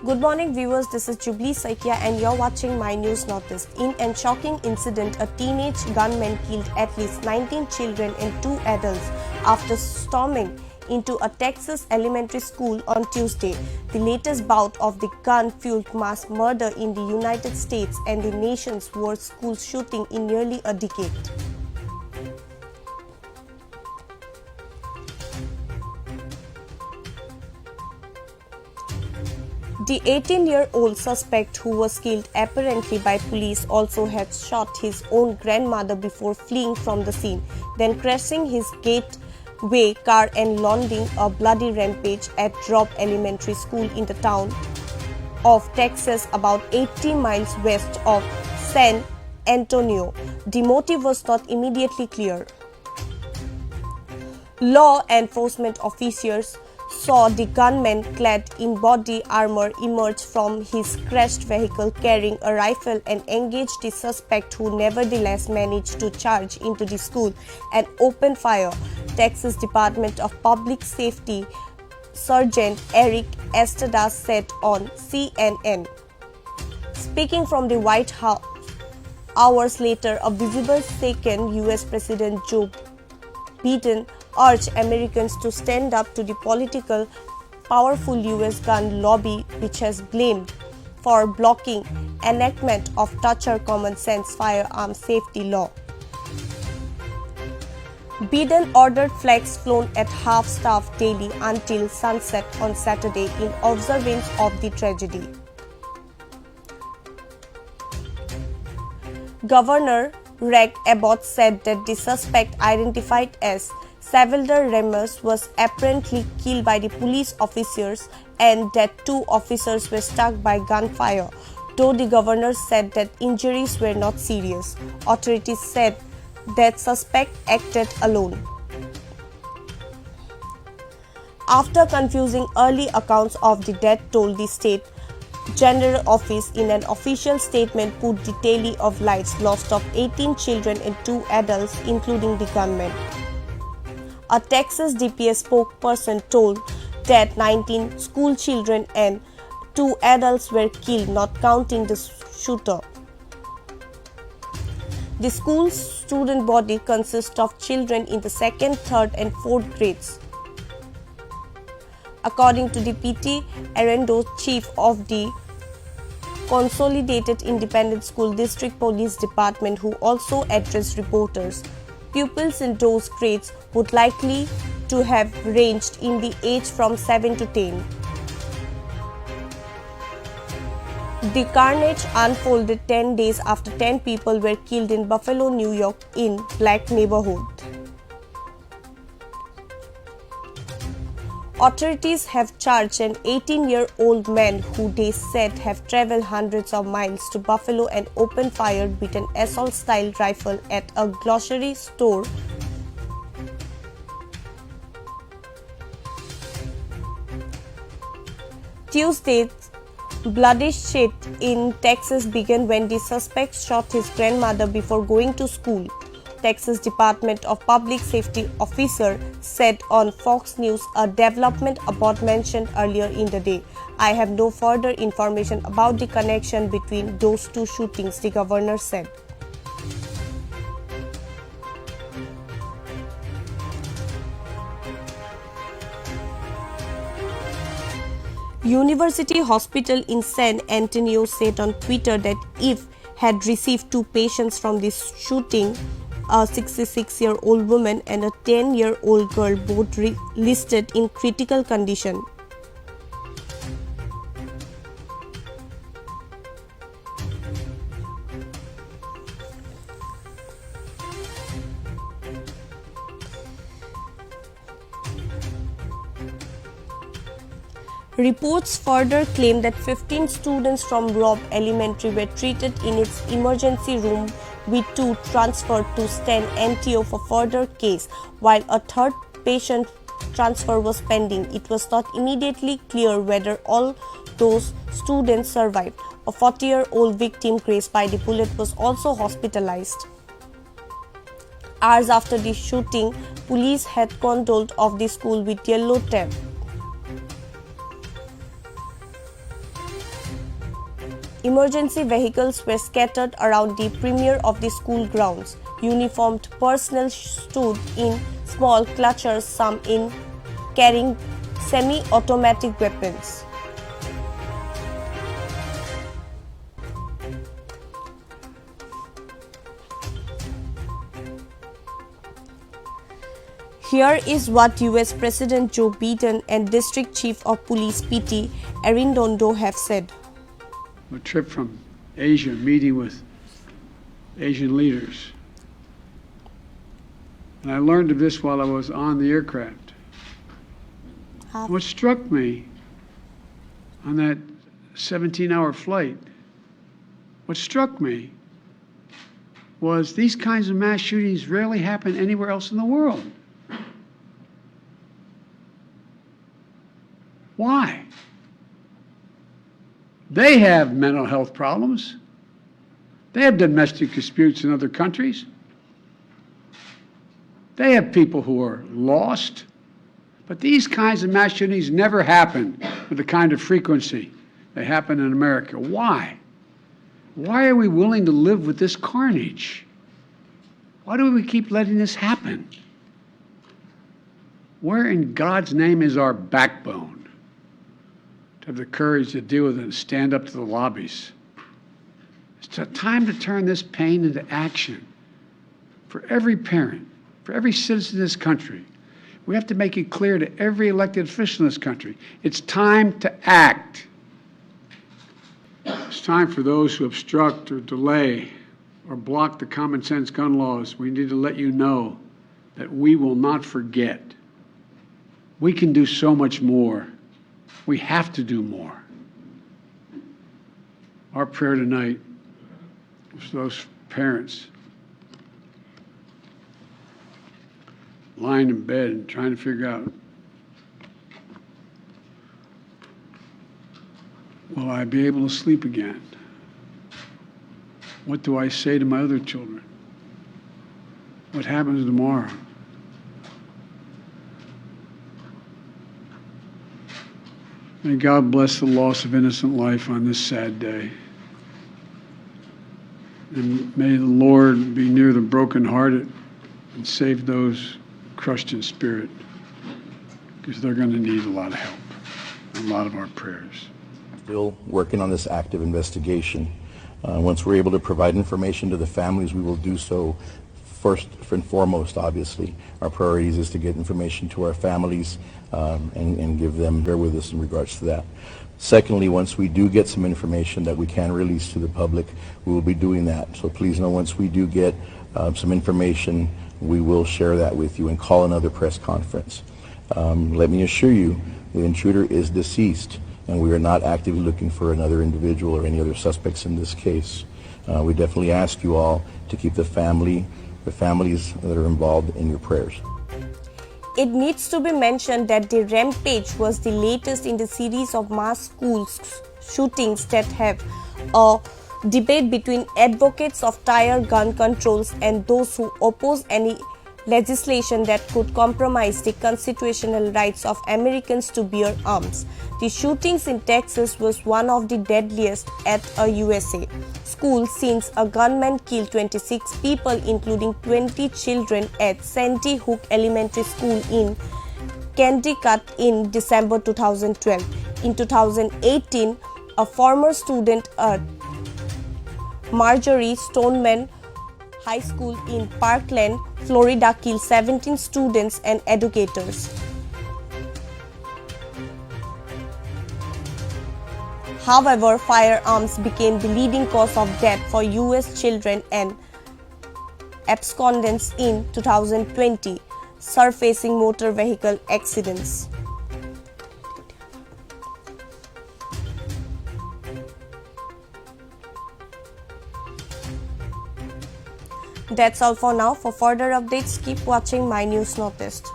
Good morning viewers, this is Jubilee Saikia and you're watching My News Northeast. In a shocking incident, a teenage gunman killed at least 19 children and 2 adults after storming into a Texas elementary school on Tuesday. The latest bout of the gun-fueled mass murder in the United States and the nation's worst school shooting in nearly a decade. The 18-year-old suspect, who was killed apparently by police, also had shot his own grandmother before fleeing from the scene, then crashing his gateway car and launching a bloody rampage at Drop Elementary School in the town of Texas, about 80 miles west of San Antonio. The motive was not immediately clear. Law enforcement officers saw the gunman clad in body armor emerge from his crashed vehicle carrying a rifle and engage the suspect, who nevertheless managed to charge into the school and open fire. Texas Department of Public Safety Sergeant Eric Estrada said on CNN. Speaking from the White House hours later, a visible second U.S. President Joe Biden urged Americans to stand up to the political powerful U.S. gun lobby, which has blamed for blocking enactment of Toucher common sense firearm safety law. Biden ordered flags flown at half-staff daily until sunset on Saturday in observance of the tragedy. Governor Greg Abbott said that the suspect, identified as Salvador Ramos, was apparently killed by the police officers and that 2 officers were struck by gunfire, though the governor said that injuries were not serious. Authorities said that suspect acted alone. After confusing early accounts of the death toll, the state General Office in an official statement put the tally of lives lost of 18 children and 2 adults, including the gunman. A Texas DPS spokesperson told that 19 school children and 2 adults were killed, not counting the shooter. The school's student body consists of children in the 2nd, 3rd, and 4th grades. According to the P.T. Arendo, chief of the Consolidated Independent School District Police Department, who also addressed reporters, pupils in those grades would likely to have ranged in the age from 7 to 10. The carnage unfolded 10 days after 10 people were killed in Buffalo, New York, in black neighborhood. Authorities have charged an 18-year-old man who they said have traveled hundreds of miles to Buffalo and opened fire with an assault-style rifle at a grocery store. Tuesday's bloodshed in Texas began when the suspect shot his grandmother before going to school. Texas Department of Public Safety officer said on Fox News, a development Abbott mentioned earlier in the day. I have no further information about the connection between those 2 shootings, the governor said. University Hospital in San Antonio said on Twitter that it had received 2 patients from this shooting, a 66-year-old woman and a 10-year-old girl, both listed in critical condition. Reports further claim that 15 students from Robb Elementary were treated in its emergency room, with 2 transferred to San Antonio for further case, while a 3rd patient transfer was pending. It was not immediately clear whether all those students survived. A 40-year-old victim, grazed by the bullet, was also hospitalized. Hours after the shooting, police had condoled of the school with yellow tape. Emergency vehicles were scattered around the perimeter of the school grounds. Uniformed personnel stood in small clusters, some in carrying semi-automatic weapons. Here is what US President Joe Biden and District Chief of Police PT Arunachal have said. A trip from Asia, meeting with Asian leaders. And I learned of this while I was on the aircraft. What struck me on that 17-hour flight, what struck me was these kinds of mass shootings rarely happen anywhere else in the world. Why? They have mental health problems. They have domestic disputes in other countries. They have people who are lost. But these kinds of mass shootings never happen with the kind of frequency they happen in America. Why? Why are we willing to live with this carnage? Why do we keep letting this happen? Where in God's name is our backbone to have the courage to deal with it and stand up to the lobbies? It's time to turn this pain into action for every parent, for every citizen in this country. We have to make it clear to every elected official in this country, it's time to act. It's time for those who obstruct or delay or block the common sense gun laws. We need to let you know that we will not forget. We can do so much more. We have to do more. Our prayer tonight is for those parents lying in bed and trying to figure out, will I be able to sleep again? What do I say to my other children? What happens tomorrow? May God bless the loss of innocent life on this sad day. And may the Lord be near the brokenhearted and save those crushed in spirit, because they're going to need a lot of help, a lot of our prayers. Still working on this active investigation. Once we're able to provide information to the families, we will do so. First and foremost, obviously, our priorities is to get information to our families and give them, bear with us in regards to that. Secondly, once we do get some information that we can release to the public, we will be doing that. So please know, once we do get some information, we will share that with you and call another press conference. Let me assure you, the intruder is deceased, and we are not actively looking for another individual or any other suspects in this case. We definitely ask you all to keep the families that are involved in your prayers. It needs to be mentioned that the rampage was the latest in the series of mass school shootings that have a debate between advocates of tighter gun controls and those who oppose any legislation that could compromise the constitutional rights of Americans to bear arms. The shootings in Texas was one of the deadliest at a USA school since a gunman killed 26 people, including 20 children at Sandy Hook Elementary School in Connecticut in December 2012. In 2018, a former student at Marjorie Stoneman High School in Parkland, Florida killed 17 students and educators. However, firearms became the leading cause of death for US children and abscondents in 2020, surfacing motor vehicle accidents. That's all for now. For further updates, keep watching My News Northeast.